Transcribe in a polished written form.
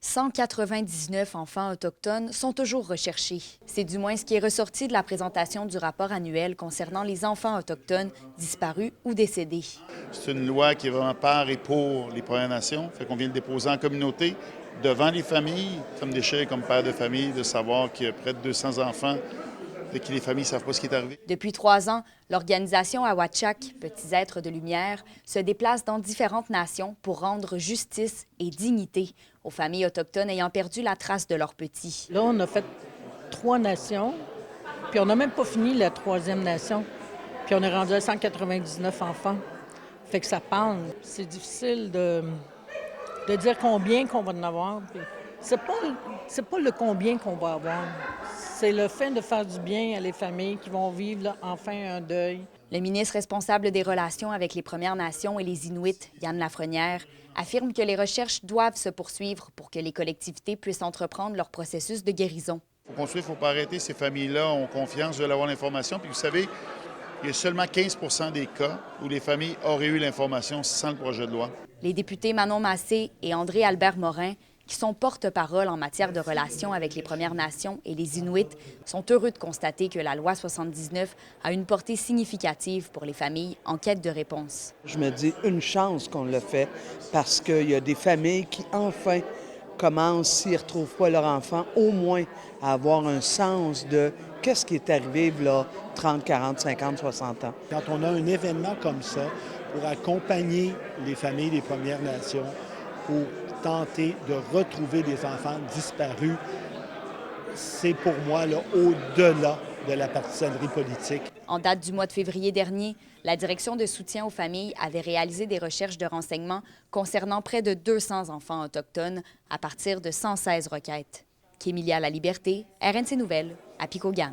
199 enfants autochtones sont toujours recherchés. C'est du moins ce qui est ressorti de la présentation du rapport annuel concernant les enfants autochtones disparus ou décédés. C'est une loi qui est vraiment par et pour les Premières Nations. Fait qu'on vient le déposer en communauté, devant les familles. Ça me déchire comme père de famille de savoir qu'il y a près de 200 enfants de qui les familles ne savent pas ce qui est arrivé. Depuis 3 ans, l'organisation Awatchak, Petits êtres de lumière, se déplace dans différentes nations pour rendre justice et dignité aux familles autochtones ayant perdu la trace de leurs petits. Là, on a fait 3 nations, puis on n'a même pas fini la 3e nation. Puis on est rendu à 199 enfants. Fait que ça parle. C'est difficile de dire combien qu'on va en avoir. Puis c'est pas le combien qu'on va avoir. C'est le fait de faire du bien à les familles qui vont vivre là, enfin un deuil. Le ministre responsable des relations avec les Premières Nations et les Inuits, Yann Lafrenière, affirme que les recherches doivent se poursuivre pour que les collectivités puissent entreprendre leur processus de guérison. Il faut construire, il ne faut pas arrêter. Ces familles-là ont confiance, veulent avoir l'information. Puis vous savez, il y a seulement 15 des cas où les familles auraient eu l'information sans le projet de loi. Les députés Manon Massé et André-Albert Morin, qui sont porte-parole en matière de relations avec les Premières Nations et les Inuits, sont heureux de constater que la loi 79 a une portée significative pour les familles en quête de réponse. Je me dis une chance qu'on le fait parce qu'il y a des familles qui enfin commencent, s'ils ne retrouvent pas leur enfant, au moins à avoir un sens de qu'est-ce qui est arrivé là 30, 40, 50, 60 ans. Quand on a un événement comme ça, pour accompagner les familles des Premières Nations, pour tenter de retrouver des enfants disparus, c'est pour moi là, au-delà de la partisanerie politique. En date du mois de février dernier, la Direction de soutien aux familles avait réalisé des recherches de renseignements concernant près de 200 enfants autochtones à partir de 116 requêtes. Kémilia La Liberté, RNC Nouvelles, à Picogan.